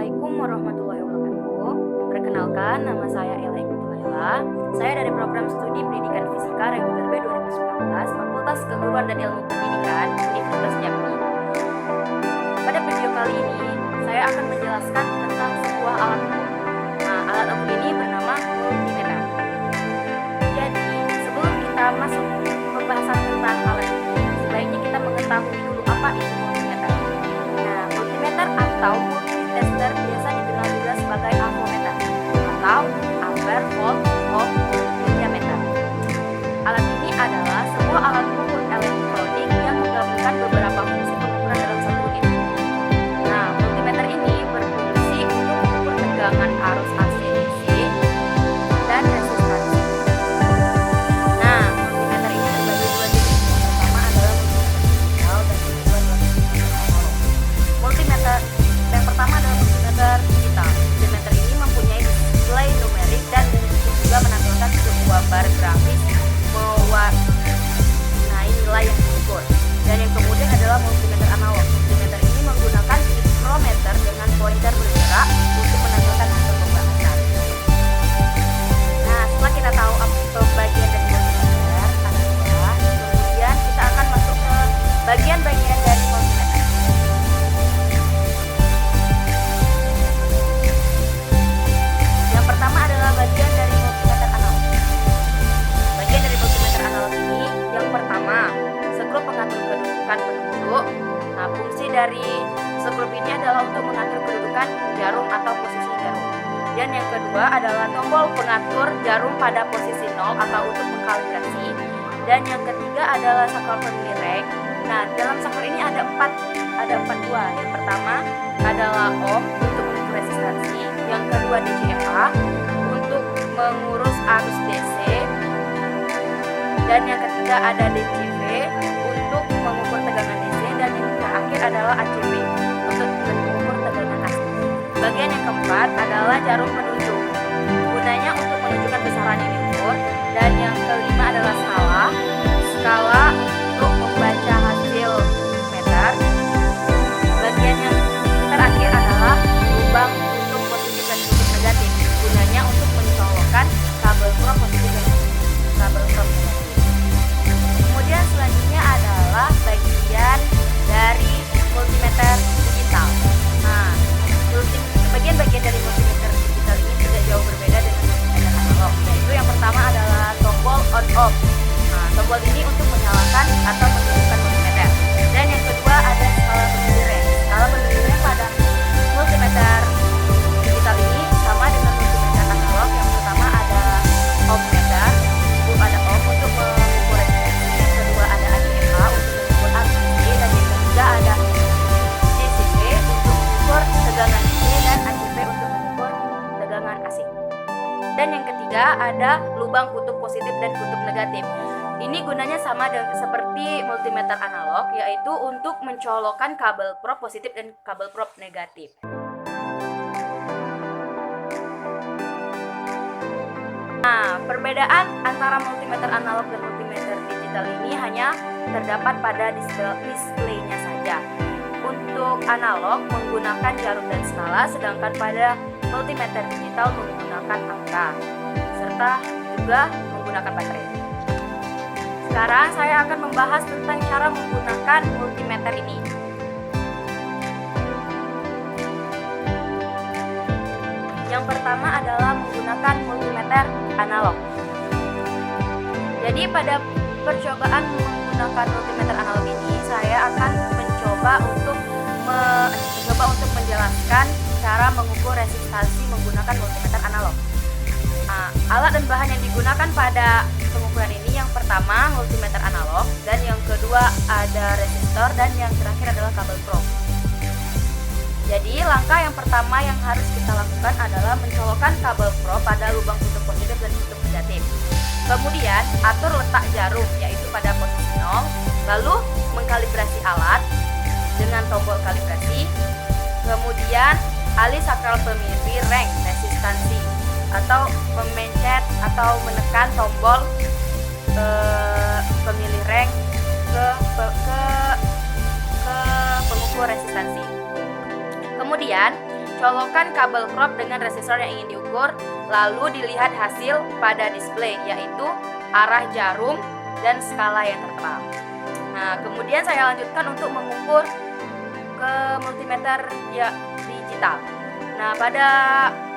Assalamualaikum warahmatullahi wabarakatuh. Perkenalkan, nama saya Ella Ibtu Laila. Saya dari program studi Pendidikan Fisika reguler B 2019, Fakultas Keguruan dan Ilmu Pendidikan, Universitas Jambi. Pada video kali ini, saya akan menjelaskan tentang sebuah alat ukur. Nah, alat ukur ini bernama multimeter. Jadi, sebelum kita masuk pembahasan tentang alat ini, sebaiknya kita mengetahui dulu apa itu multimeter. Nah, multimeter atau multitester biasa dikenal juga sebagai ampermeter atau ampere volt ohm multimeter. Alat ini adalah sebuah alat ukur elektronik yang menggabungkan beberapa fungsi pengukuran dalam satu unit. Nah, multimeter ini berfungsi untuk mengukur tegangan arus AC DC dan resistansi. Nah, multimeter ini terbagi dua jenis. Yang pertama adalah multimeter digital dan yang kedua adalah multimeter analog. Multimeter yang pertama adalah multimeter digital. Multimeter ini mempunyai display numerik dan juga menampilkan sebuah bar grafis mewarnai nilai yang diukur. Dan yang kemudian adalah multimeter analog. Multimeter ini menggunakan mikrometer dengan pointer bergerak untuk menampilkan hasil pembahasan. Nah, setelah kita tahu pembagian dari multimeter adalah, kemudian kita akan masuk ke bagian-bagian dari multimeter. Yang pertama adalah bagian dari multimeter analog. Bagian dari multimeter analog ini yang pertama, skrup pengatur kedudukan penduduk. Nah, fungsi dari skrup ini adalah untuk mengatur kedudukan jarum atau posisi jarum. Dan yang kedua adalah tombol pengatur jarum pada posisi 0 atau untuk mengkalibrasi. Dan yang ketiga adalah saklar pemilih reng. Nah, dalam saklar ini ada empat buah. Yang pertama adalah ohm untuk mengukur resistansi. Yang kedua DCFA untuk mengurus arus DC. Dan yang ketiga ada DCV untuk mengukur tegangan DC. Dan yang terakhir adalah ACV untuk mengukur tegangan AC. Bagian yang keempat adalah jarum penunjuk. Gunanya untuk menunjukkan besaran yang diukur. Dan yang kelima adalah skala untuk membaca hasil meter. Bagian yang terakhir adalah lubang untuk positif dan kutub negatif. Gunanya untuk mencolokkan kabel prob positif dan kabel prob negatif. Kemudian selanjutnya adalah bagian dari multimeter digital. Nah, bagian-bagian dari multimeter digital ini tidak jauh berbeda dengan multimeter analog, yaitu yang pertama adalah tombol on off. Nah, tombol ini untuk menyalakan atau menghidupkan multimeter. Dan yang kedua ada skala pemilih reng. Skala pemilih reng pada multimeter digital ini sama dengan multimeter analog. Yang pertama ada ohmmeter, itu ada ohm untuk mengukur resistansi. Yang kedua ada ACFA untuk mengukur arus DC. Dan yang ketiga ada DCV untuk mengukur tegangan DC dan ACV untuk mengukur tegangan AC. Dan yang ketiga ada lubang kutub positif dan kutub negatif. Ini gunanya sama dengan seperti multimeter analog, yaitu untuk mencolokkan kabel prob positif dan kabel prob negatif. Nah, perbedaan antara multimeter analog dan multimeter digital ini hanya terdapat pada displaynya saja. Untuk analog menggunakan jarum dan skala, sedangkan pada multimeter digital menggunakan angka, serta juga menggunakan baterai. Sekarang saya akan membahas tentang cara menggunakan multimeter ini. Yang pertama adalah menggunakan multimeter analog. Jadi pada percobaan menggunakan multimeter analog ini, saya akan mencoba untuk menjelaskan cara mengukur resistansi menggunakan multimeter analog. Nah, alat dan bahan yang digunakan pada pengukuran ini yang pertama multimeter analog, dan yang kedua ada resistor, dan yang terakhir adalah kabel prob. Jadi langkah yang pertama yang harus kita lakukan adalah mencolokkan kabel prob pada lubang kutub positif dan kutub negatif. Kemudian atur letak jarum yaitu pada posisi 0, lalu mengkalibrasi alat dengan tombol kalibrasi. Kemudian alih sakral pemilih reng resistansi atau memencet atau menekan tombol pemilih reng ke pengukur resistansi. Kemudian Colokan kabel crop dengan resistor yang ingin diukur, lalu dilihat hasil pada display, yaitu arah jarum dan skala yang tertera. Nah, kemudian saya lanjutkan untuk mengukur ke multimeter ya digital. Nah, pada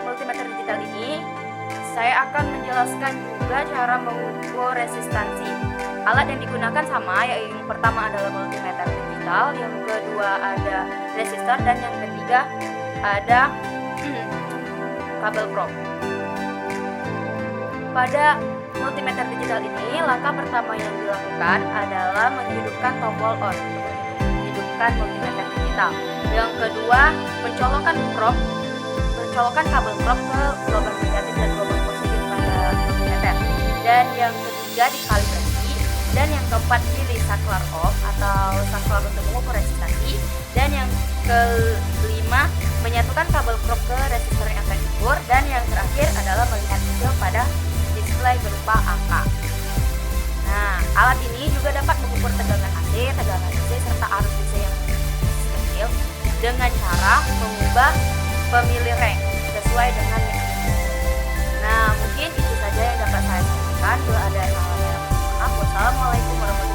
multimeter digital ini saya akan menjelaskan juga cara mengukur resistansi. Alat yang digunakan sama, yaitu yang pertama adalah multimeter digital, yang kedua ada resistor, dan yang ketiga ada kabel probe. Pada multimeter digital ini, langkah pertama yang dilakukan adalah menghidupkan tombol on, menghidupkan multimeter digital. Yang kedua, mencolokkan kabel probe ke gelombang negatif dan gelombang positif pada multimeter. Dan yang ketiga, dikalibrasi. Dan yang keempat, pilih saklar off atau saklar untuk mengukur resistansi. Dan yang kelima, menyatukan kabel probe ke resistor yang akan diukur. Dan yang terakhir adalah melihat hasil pada display berupa angka. Nah, alat ini juga dapat mengukur tegangan AC, tegangan DC, serta arus DC yang kecil dengan cara mengubah pemilih rank sesuai dengan yang diinginkan. Nah, mungkin itu saja yang dapat saya sampaikan. Bila ada salah, mohon maaf. Wassalamualaikum warahmatullahi wabarakatuh.